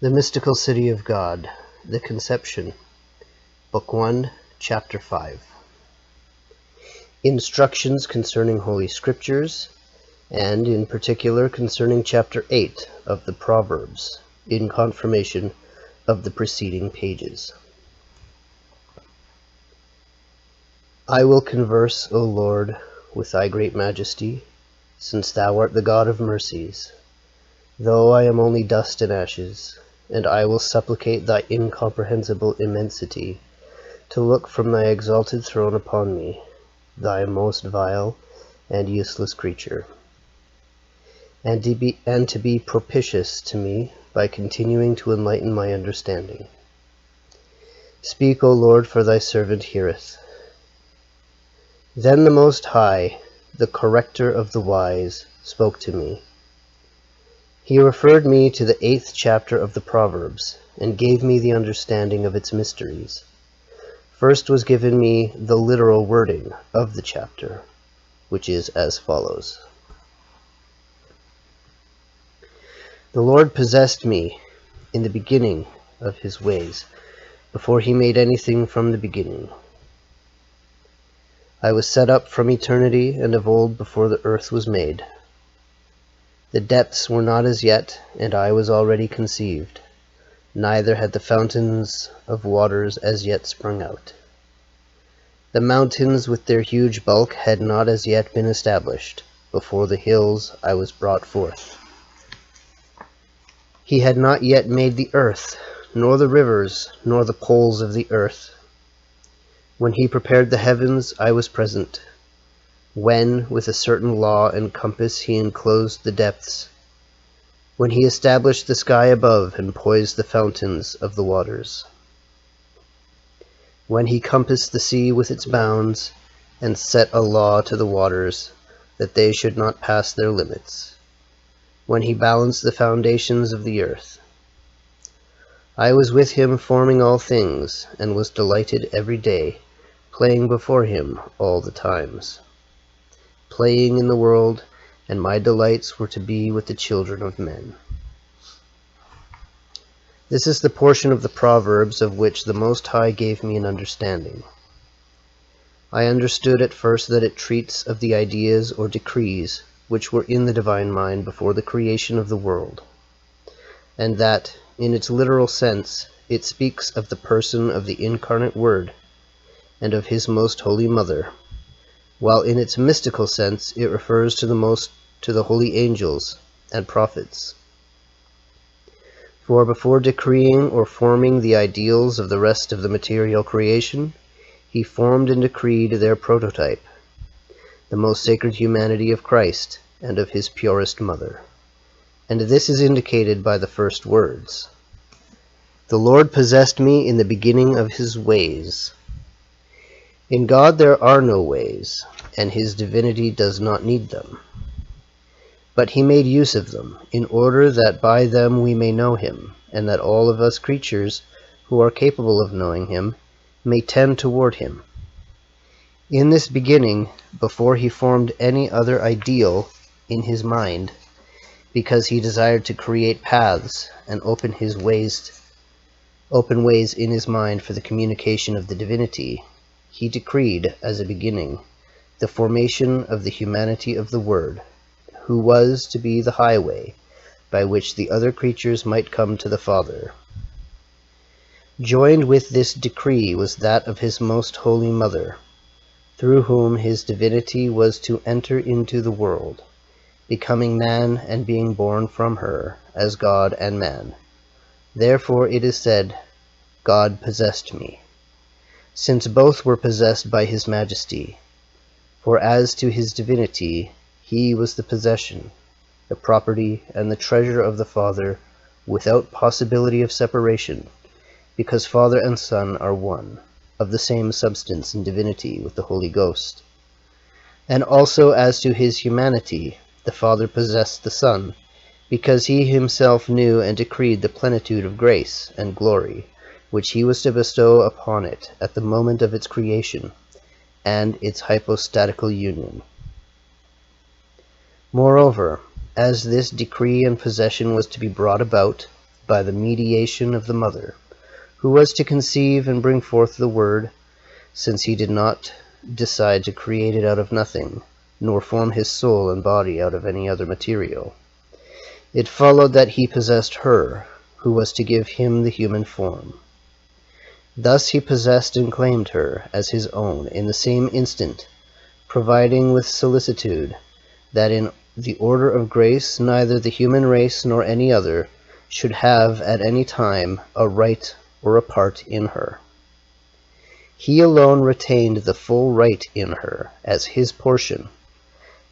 The Mystical City of God, The Conception, Book 1, Chapter 5. Instructions concerning Holy Scriptures, and in particular concerning Chapter 8 of the Proverbs, in confirmation of the preceding pages. I will converse, O Lord, with thy great majesty, since thou art the God of mercies, though I am only dust and ashes. And I will supplicate thy incomprehensible immensity to look from thy exalted throne upon me, thy most vile and useless creature, and to be propitious to me by continuing to enlighten my understanding. Speak, O Lord, for thy servant heareth. Then the Most High, the corrector of the wise, spoke to me. He referred me to the 8th chapter of the Proverbs, and gave me the understanding of its mysteries. First was given me the literal wording of the chapter, which is as follows. The Lord possessed me in the beginning of his ways, before he made anything from the beginning. I was set up from eternity and of old before the earth was made. The depths were not as yet, and I was already conceived, neither had the fountains of waters as yet sprung out. The mountains with their huge bulk had not as yet been established, before the hills I was brought forth. He had not yet made the earth, nor the rivers, nor the poles of the earth. When he prepared the heavens, I was present. When, with a certain law and compass, he enclosed the depths, when he established the sky above and poised the fountains of the waters, when he compassed the sea with its bounds, and set a law to the waters, that they should not pass their limits, when he balanced the foundations of the earth. I was with him forming all things, and was delighted every day, playing before him all the times. Playing in the world, and my delights were to be with the children of men. This is the portion of the Proverbs of which the Most High gave me an understanding. I understood at first that it treats of the ideas or decrees which were in the divine mind before the creation of the world, and that, in its literal sense, it speaks of the person of the incarnate Word and of his most holy Mother, while in its mystical sense it refers to the holy angels and prophets. For before decreeing or forming the ideals of the rest of the material creation, he formed and decreed their prototype, the most sacred humanity of Christ and of his purest Mother. And this is indicated by the first words. The Lord possessed me in the beginning of his ways. In God there are no ways, and his divinity does not need them. But he made use of them, in order that by them we may know him, and that all of us creatures, who are capable of knowing him, may tend toward him. In this beginning, before he formed any other ideal in his mind, because he desired to create paths and open ways in his mind for the communication of the divinity, he decreed, as a beginning, the formation of the humanity of the Word, who was to be the highway by which the other creatures might come to the Father. Joined with this decree was that of his most holy Mother, through whom his divinity was to enter into the world, becoming man and being born from her as God and man. Therefore it is said, God possessed me, since both were possessed by his majesty. For as to his divinity, he was the possession, the property, and the treasure of the Father, without possibility of separation, because Father and Son are one, of the same substance and divinity with the Holy Ghost. And also as to his humanity, the Father possessed the Son, because he himself knew and decreed the plenitude of grace and glory, which he was to bestow upon it at the moment of its creation, and its hypostatical union. Moreover, as this decree and possession was to be brought about, by the mediation of the mother, who was to conceive and bring forth the Word, since he did not decide to create it out of nothing, nor form his soul and body out of any other material. It followed that he possessed her, who was to give him the human form. Thus he possessed and claimed her as his own in the same instant, providing with solicitude that in the order of grace neither the human race nor any other should have at any time a right or a part in her. He alone retained the full right in her as his portion,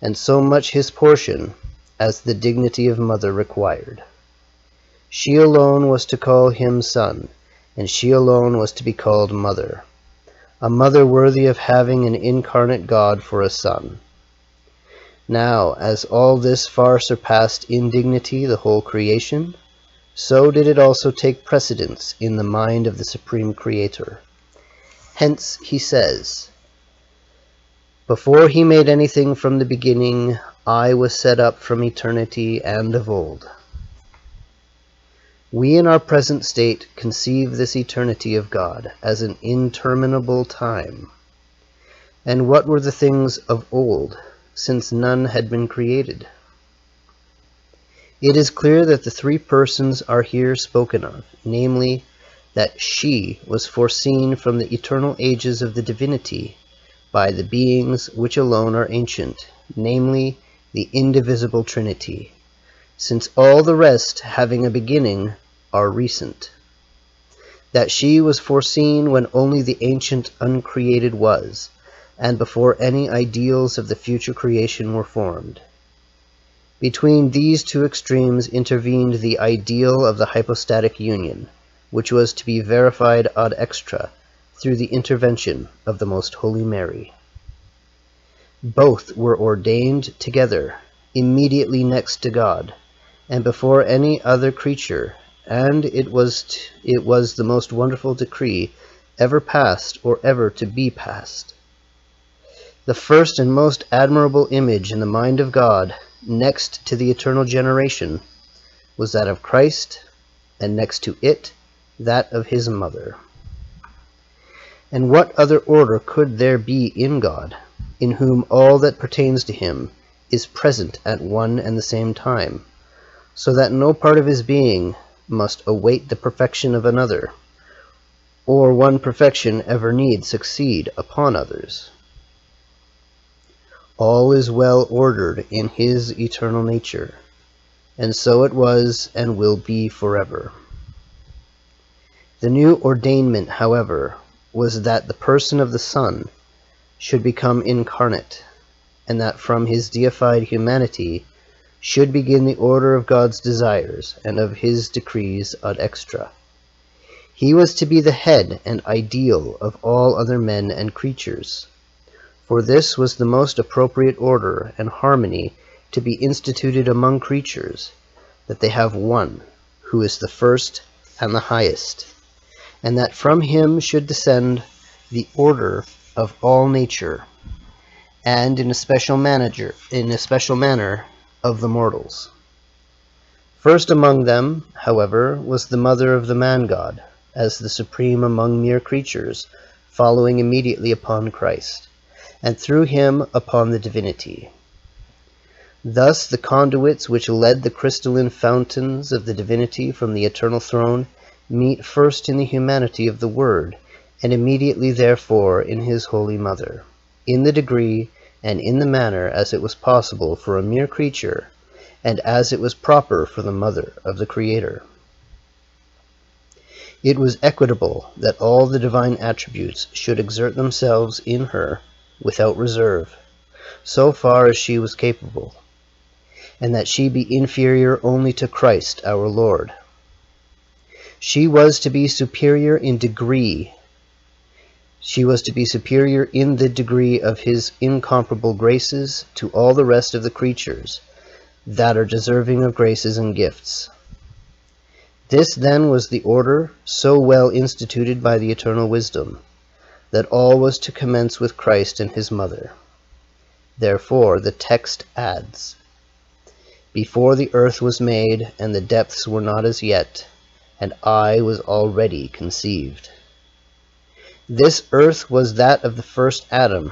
and so much his portion as the dignity of mother required. She alone was to call him son, and she alone was to be called mother, a mother worthy of having an incarnate God for a son. Now, as all this far surpassed in dignity the whole creation, so did it also take precedence in the mind of the Supreme Creator. Hence he says, "Before he made anything from the beginning, I was set up from eternity and of old." We in our present state conceive this eternity of God as an interminable time. And what were the things of old, since none had been created? It is clear that the three persons are here spoken of, namely, that she was foreseen from the eternal ages of the divinity by the beings which alone are ancient, namely, the indivisible Trinity, since all the rest, having a beginning, are recent. That she was foreseen when only the ancient uncreated was, and before any ideals of the future creation were formed. Between these two extremes intervened the ideal of the hypostatic union, which was to be verified ad extra through the intervention of the Most Holy Mary. Both were ordained together, immediately next to God, and before any other creature, and it was the most wonderful decree ever passed or ever to be passed. The first and most admirable image in the mind of God, next to the eternal generation, was that of Christ, and next to it, that of his mother. And what other order could there be in God, in whom all that pertains to him is present at one and the same time, so that no part of his being must await the perfection of another, or one perfection ever need succeed upon others? All is well ordered in his eternal nature, and so it was and will be forever. The new ordainment, however, was that the person of the Son should become incarnate, and that from his deified humanity should begin the order of God's desires and of his decrees ad extra. He was to be the head and ideal of all other men and creatures. For this was the most appropriate order and harmony to be instituted among creatures, that they have one, who is the first and the highest, and that from him should descend the order of all nature, and in a special manner of the mortals. First among them, however, was the mother of the man-God, as the supreme among mere creatures, following immediately upon Christ, and through him upon the divinity. Thus the conduits which led the crystalline fountains of the divinity from the eternal throne meet first in the humanity of the Word, and immediately therefore in his Holy Mother, in the degree and in the manner as it was possible for a mere creature, and as it was proper for the mother of the Creator. It was equitable that all the divine attributes should exert themselves in her without reserve, so far as she was capable, and that she be inferior only to Christ our Lord. She was to be superior in degree. She was to be superior in the degree of his incomparable graces to all the rest of the creatures that are deserving of graces and gifts. This then was the order so well instituted by the eternal wisdom, that all was to commence with Christ and his mother. Therefore the text adds, "Before the earth was made, and the depths were not as yet, and I was already conceived. This earth was that of the first Adam.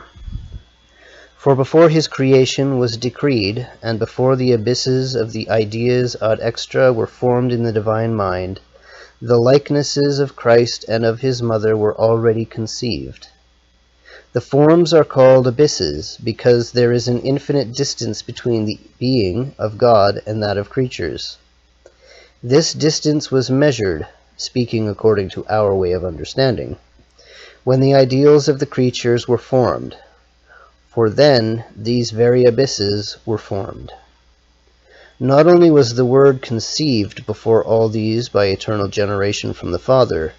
For before his creation was decreed, and before the abysses of the ideas ad extra were formed in the divine mind, the likenesses of Christ and of his mother were already conceived. The forms are called abysses because there is an infinite distance between the being of God and that of creatures. This distance was measured, speaking according to our way of understanding, when the ideals of the creatures were formed, for then these very abysses were formed. Not only was the Word conceived before all these by eternal generation from the Father,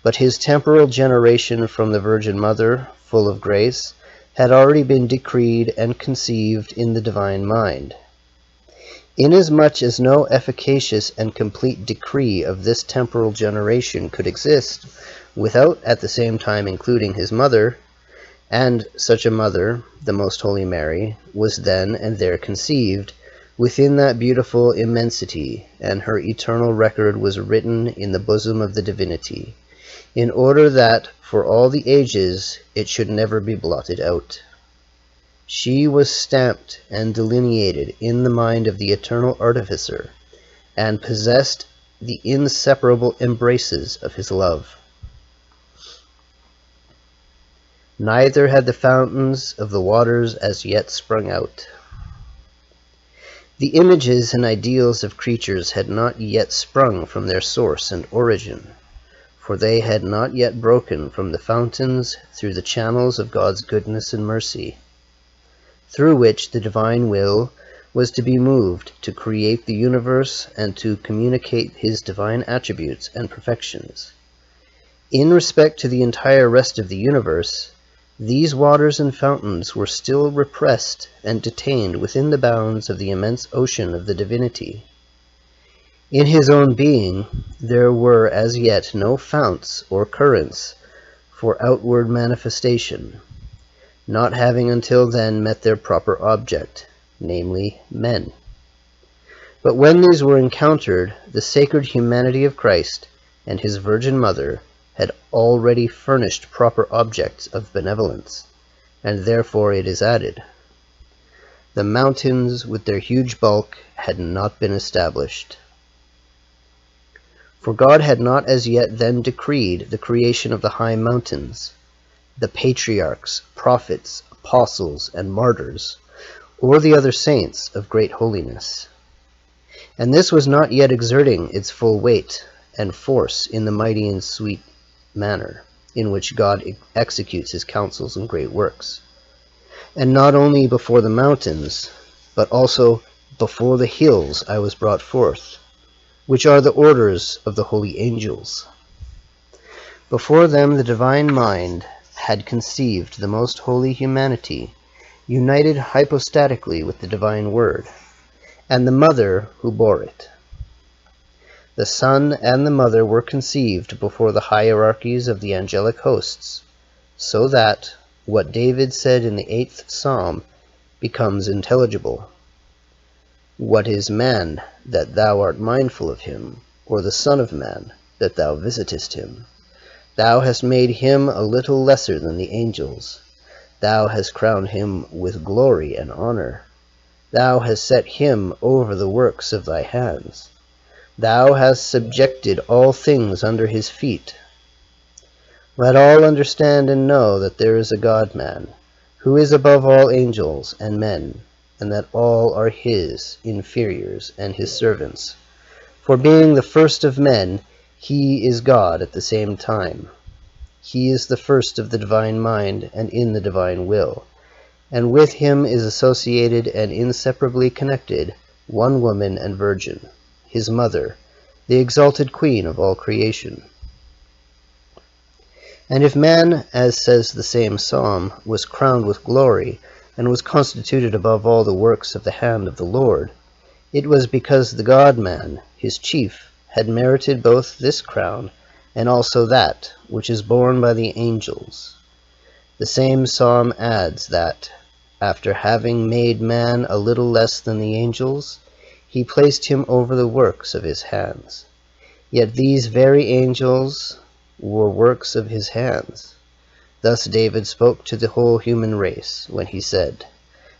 but his temporal generation from the Virgin Mother, full of grace, had already been decreed and conceived in the divine mind. Inasmuch as no efficacious and complete decree of this temporal generation could exist without at the same time including his mother, and such a mother, the Most Holy Mary, was then and there conceived within that beautiful immensity, and her eternal record was written in the bosom of the divinity, in order that, for all the ages, it should never be blotted out. She was stamped and delineated in the mind of the eternal artificer, and possessed the inseparable embraces of his love. Neither had the fountains of the waters as yet sprung out. The images and ideals of creatures had not yet sprung from their source and origin, for they had not yet broken from the fountains through the channels of God's goodness and mercy, through which the divine will was to be moved to create the universe and to communicate his divine attributes and perfections. In respect to the entire rest of the universe, these waters and fountains were still repressed and detained within the bounds of the immense ocean of the divinity. In his own being, there were as yet no founts or currents for outward manifestation, not having until then met their proper object, namely men. But when these were encountered, the sacred humanity of Christ and his Virgin Mother had already furnished proper objects of benevolence, and therefore it is added, the mountains with their huge bulk had not been established. For God had not as yet then decreed the creation of the high mountains, the patriarchs, prophets, apostles, and martyrs, or the other saints of great holiness. And this was not yet exerting its full weight and force in the mighty and sweet manner in which God executes his counsels and great works. And not only before the mountains, but also before the hills I was brought forth, which are the orders of the holy angels. Before them the divine mind had conceived the most holy humanity, united hypostatically with the divine word, and the mother who bore it. The Son and the Mother were conceived before the hierarchies of the angelic hosts, so that what David said in the 8th Psalm becomes intelligible. What is man, that thou art mindful of him, or the Son of man, that thou visitest him? Thou hast made him a little lesser than the angels. Thou hast crowned him with glory and honor. Thou hast set him over the works of thy hands. Thou hast subjected all things under his feet. Let all understand and know that there is a God-man, who is above all angels and men, and that all are his inferiors and his servants. For being the first of men, he is God at the same time. He is the first of the divine mind and in the divine will, and with him is associated and inseparably connected one woman and virgin, his mother, the exalted queen of all creation. And if man, as says the same psalm, was crowned with glory, and was constituted above all the works of the hand of the Lord, it was because the God-man, his chief, had merited both this crown and also that which is borne by the angels. The same psalm adds that, after having made man a little less than the angels, he placed him over the works of his hands. Yet these very angels were works of his hands. Thus David spoke to the whole human race when he said,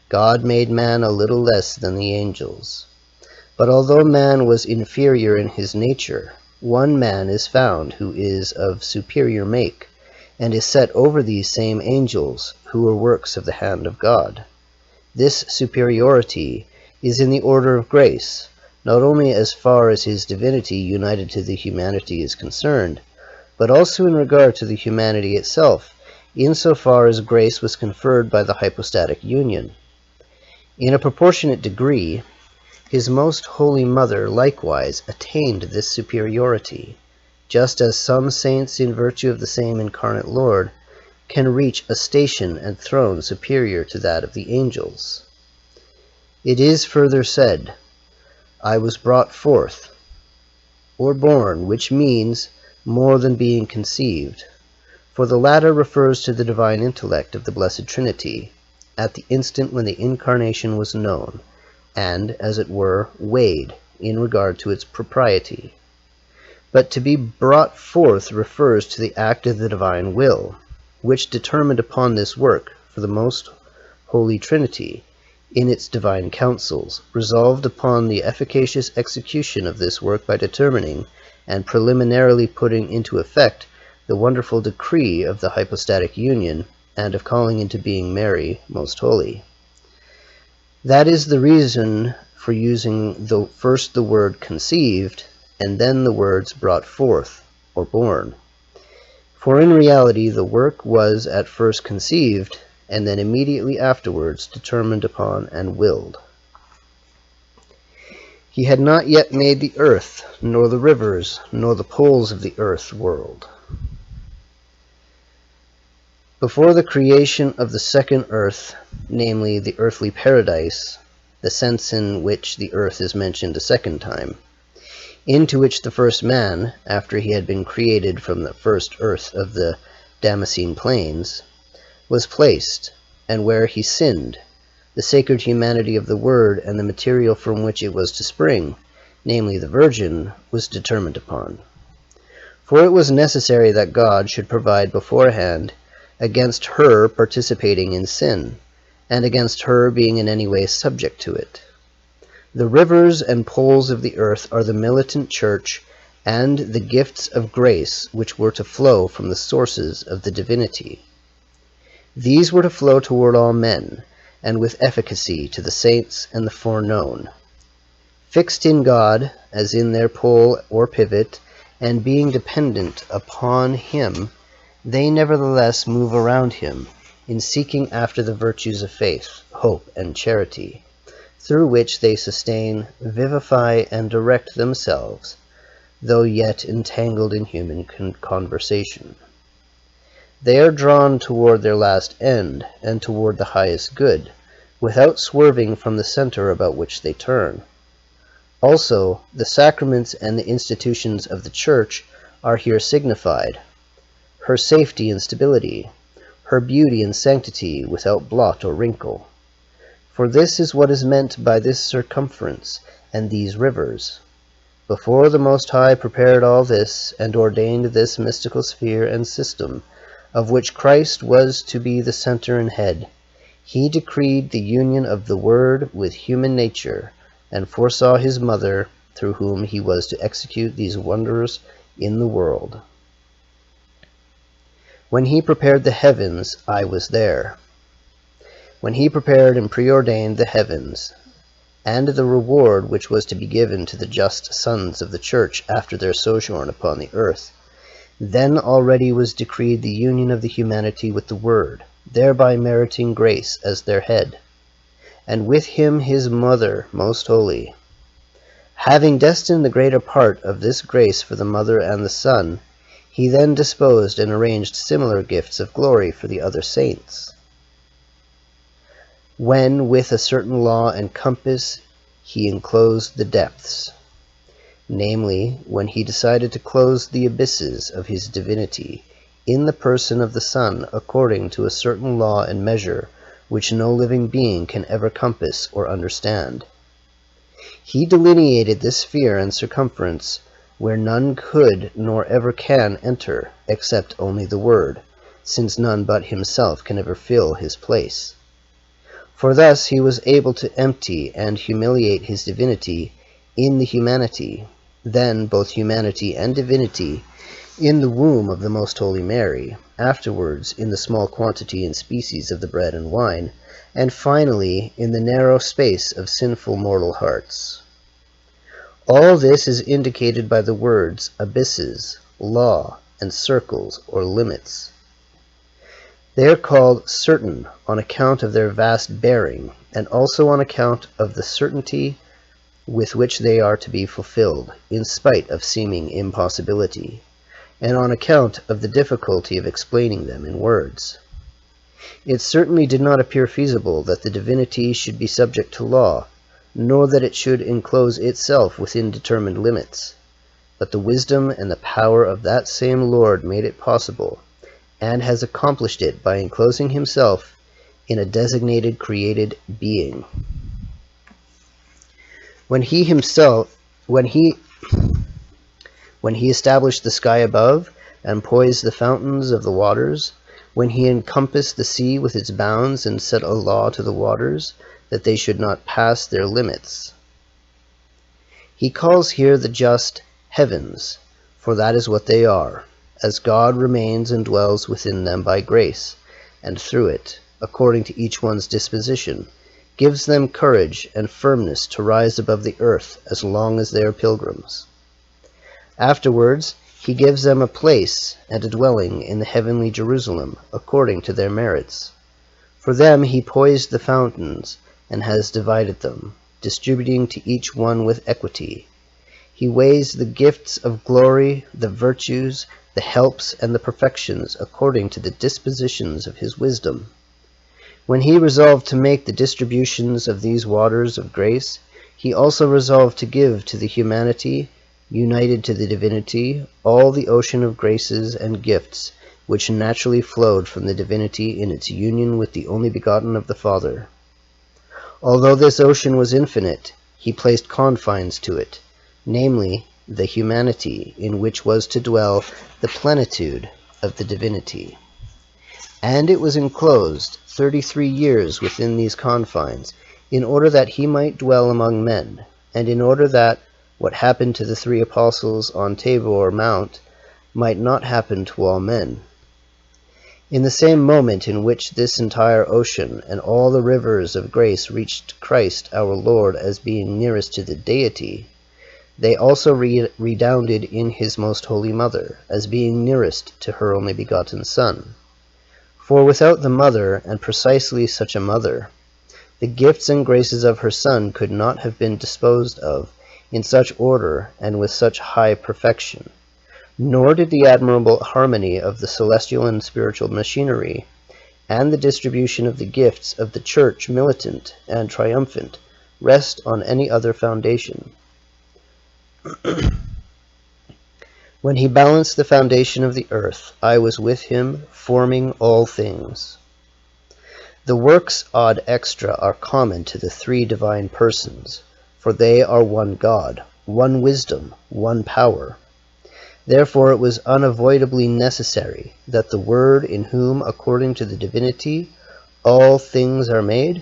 God made man a little less than the angels. But although man was inferior in his nature, one man is found who is of superior make, and is set over these same angels, who are works of the hand of God. This superiority is in the order of grace, not only as far as his divinity united to the humanity is concerned, but also in regard to the humanity itself, insofar as grace was conferred by the hypostatic union. In a proportionate degree, his most holy mother likewise attained this superiority, just as some saints, in virtue of the same incarnate Lord, can reach a station and throne superior to that of the angels. It is further said, I was brought forth, or born, which means more than being conceived, for the latter refers to the divine intellect of the Blessed Trinity, at the instant when the incarnation was known, and, as it were, weighed in regard to its propriety. But to be brought forth refers to the act of the divine will, which determined upon this work for the most Holy Trinity, in its divine councils, resolved upon the efficacious execution of this work by determining, and preliminarily putting into effect, the wonderful decree of the hypostatic union, and of calling into being Mary, most holy. That is the reason for using first the word conceived, and then the words brought forth, or born. For in reality the work was at first conceived, and then immediately afterwards determined upon and willed. He had not yet made the earth, nor the rivers, nor the poles of the earth world. Before the creation of the second earth, namely the earthly paradise, the sense in which the earth is mentioned a second time, into which the first man, after he had been created from the first earth of the Damascene plains, was placed, and where he sinned, the sacred humanity of the Word and the material from which it was to spring, namely the Virgin, was determined upon. For it was necessary that God should provide beforehand against her participating in sin, and against her being in any way subject to it. The rivers and poles of the earth are the militant church and the gifts of grace which were to flow from the sources of the divinity. These were to flow toward all men, and with efficacy to the saints and the foreknown. Fixed in God, as in their pole or pivot, and being dependent upon him, they nevertheless move around him, in seeking after the virtues of faith, hope, and charity, through which they sustain, vivify, and direct themselves, though yet entangled in human conversation. They are drawn toward their last end, and toward the highest good, without swerving from the center about which they turn. Also, the sacraments and the institutions of the Church are here signified, her safety and stability, her beauty and sanctity without blot or wrinkle. For this is what is meant by this circumference and these rivers. Before the Most High prepared all this, and ordained this mystical sphere and system, of which Christ was to be the center and head, he decreed the union of the Word with human nature, and foresaw his mother, through whom he was to execute these wonders in the world. When he prepared the heavens, I was there. When he prepared and preordained the heavens, and the reward which was to be given to the just sons of the Church after their sojourn upon the earth, then already was decreed the union of the humanity with the Word, thereby meriting grace as their head, and with him his mother most holy. Having destined the greater part of this grace for the mother and the son, he then disposed and arranged similar gifts of glory for the other saints. When with a certain law and compass he enclosed the depths, namely, when he decided to close the abysses of his divinity in the person of the Son according to a certain law and measure which no living being can ever compass or understand. He delineated this sphere and circumference where none could nor ever can enter, except only the Word, since none but himself can ever fill his place. For thus he was able to empty and humiliate his divinity in the humanity, then both humanity and divinity in the womb of the Most Holy Mary, afterwards in the small quantity and species of the bread and wine, and finally in the narrow space of sinful mortal hearts. All this is indicated by the words abysses, law, and circles or limits. They are called certain on account of their vast bearing, and also on account of the certainty with which they are to be fulfilled, in spite of seeming impossibility, and on account of the difficulty of explaining them in words. It certainly did not appear feasible that the divinity should be subject to law, nor that it should enclose itself within determined limits. But the wisdom and the power of that same Lord made it possible, and has accomplished it by enclosing himself in a designated created being. When he established the sky above, and poised the fountains of the waters, when he encompassed the sea with its bounds, and set a law to the waters, that they should not pass their limits. He calls here the just heavens, for that is what they are, as God remains and dwells within them by grace, and through it, according to each one's disposition, gives them courage and firmness to rise above the earth as long as they are pilgrims. Afterwards, he gives them a place and a dwelling in the heavenly Jerusalem, according to their merits. For them he poised the fountains, and has divided them, distributing to each one with equity. He weighs the gifts of glory, the virtues, the helps, and the perfections according to the dispositions of his wisdom. When he resolved to make the distributions of these waters of grace, he also resolved to give to the humanity, united to the divinity, all the ocean of graces and gifts which naturally flowed from the divinity in its union with the only begotten of the Father. Although this ocean was infinite, he placed confines to it, namely, the humanity in which was to dwell the plenitude of the divinity. And it was enclosed 33 years within these confines, in order that he might dwell among men, and in order that what happened to the 3 apostles on Tabor Mount might not happen to all men. In the same moment in which this entire ocean and all the rivers of grace reached Christ our Lord as being nearest to the deity, they also redounded in his most holy Mother, as being nearest to her only begotten Son. For without the Mother, and precisely such a Mother, the gifts and graces of her Son could not have been disposed of in such order and with such high perfection, nor did the admirable harmony of the celestial and spiritual machinery, and the distribution of the gifts of the Church militant and triumphant, rest on any other foundation. When he balanced the foundation of the earth, I was with him, forming all things. The works ad extra are common to the 3 divine persons, for they are one God, one wisdom, one power. Therefore it was unavoidably necessary that the Word, in whom, according to the divinity, all things are made,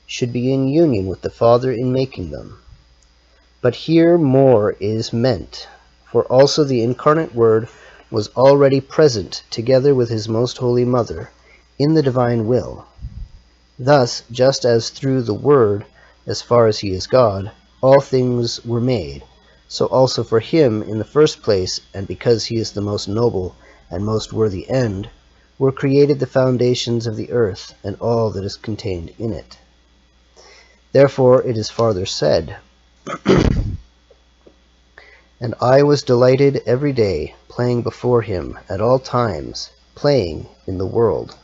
should be in union with the Father in making them. But here more is meant, for also the incarnate Word was already present together with his most holy Mother in the divine will. Thus, just as through the Word, as far as he is God, all things were made, so also for him in the first place, and because he is the most noble and most worthy end, were created the foundations of the earth and all that is contained in it. Therefore it is farther said, And I was delighted every day, playing before him at all times, playing in the world.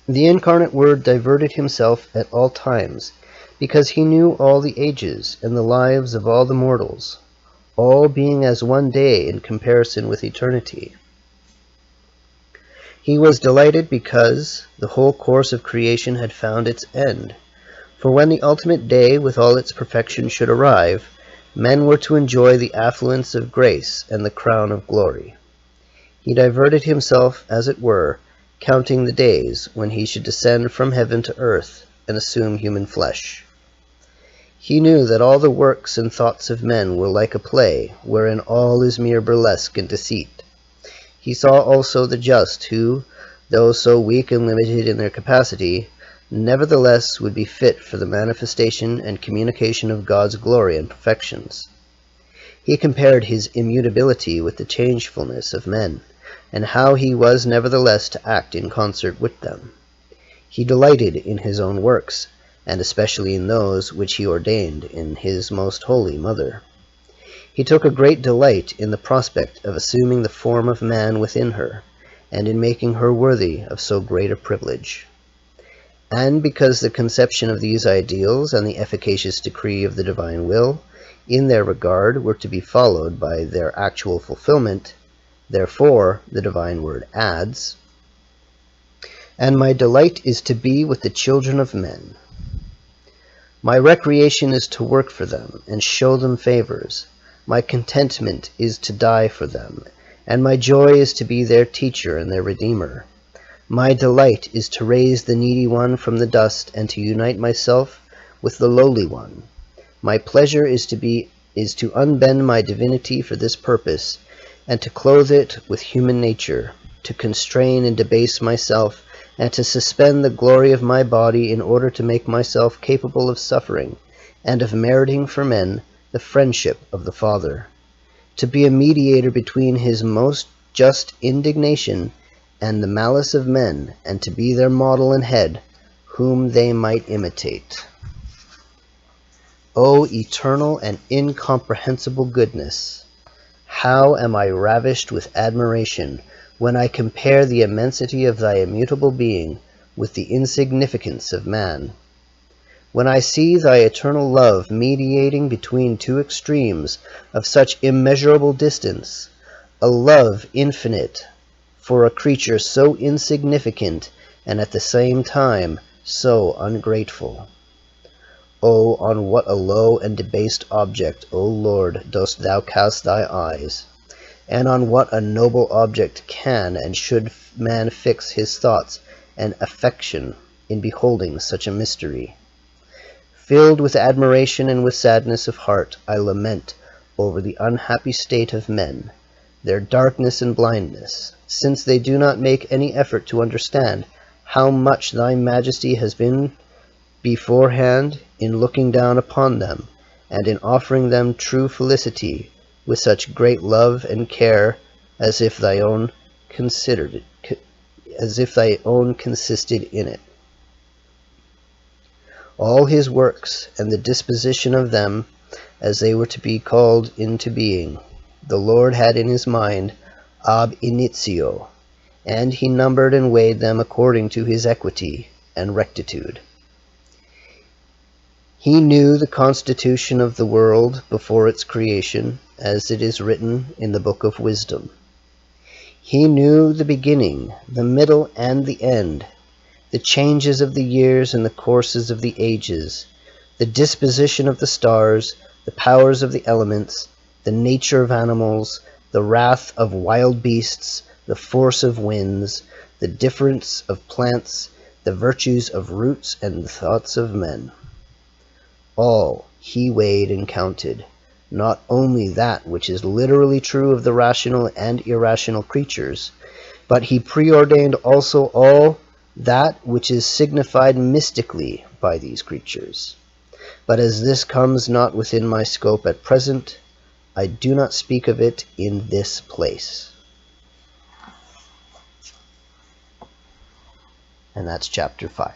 The incarnate Word diverted himself at all times, because he knew all the ages and the lives of all the mortals, all being as one day in comparison with eternity. He was delighted because the whole course of creation had found its end. For when the ultimate day with all its perfection should arrive, men were to enjoy the affluence of grace and the crown of glory. He diverted himself, as it were, counting the days when he should descend from heaven to earth and assume human flesh. He knew that all the works and thoughts of men were like a play, wherein all is mere burlesque and deceit. He saw also the just who, though so weak and limited in their capacity, nevertheless would be fit for the manifestation and communication of God's glory and perfections. He compared his immutability with the changefulness of men, and how he was nevertheless to act in concert with them. He delighted in his own works, and especially in those which he ordained in his most holy Mother. He took a great delight in the prospect of assuming the form of man within her, and in making her worthy of so great a privilege. And because the conception of these ideals and the efficacious decree of the divine will, in their regard, were to be followed by their actual fulfillment, therefore the divine word adds, "And my delight is to be with the children of men. My recreation is to work for them and show them favors. My contentment is to die for them, and my joy is to be their teacher and their redeemer. My delight is to raise the needy one from the dust and to unite myself with the lowly one. My pleasure is to unbend my divinity for this purpose, and to clothe it with human nature, to constrain and debase myself, and to suspend the glory of my body in order to make myself capable of suffering, and of meriting for men the friendship of the Father, to be a mediator between his most just indignation and the malice of men, and to be their model and head, whom they might imitate." O eternal and incomprehensible goodness! How am I ravished with admiration when I compare the immensity of thy immutable being with the insignificance of man. When I see thy eternal love mediating between two extremes of such immeasurable distance, a love infinite for a creature so insignificant and at the same time so ungrateful. Oh, on what a low and debased object, O Lord, dost thou cast thy eyes, and on what a noble object can and should man fix his thoughts and affection in beholding such a mystery. Filled with admiration and with sadness of heart, I lament over the unhappy state of men, their darkness and blindness, since they do not make any effort to understand how much thy majesty has been beforehand in looking down upon them, and in offering them true felicity with such great love and care as if thy own consisted in it. All his works and the disposition of them, as they were to be called into being, the Lord had in his mind ab initio, and he numbered and weighed them according to his equity and rectitude. He knew the constitution of the world before its creation, as it is written in the book of wisdom. He knew the beginning, the middle, and the end, the changes of the years and the courses of the ages, the disposition of the stars, the powers of the elements, the nature of animals, the wrath of wild beasts, the force of winds, the difference of plants, the virtues of roots, and the thoughts of men. All he weighed and counted, not only that which is literally true of the rational and irrational creatures, but he preordained also all that which is signified mystically by these creatures. But as this comes not within my scope at present, I do not speak of it in this place. And that's chapter 5.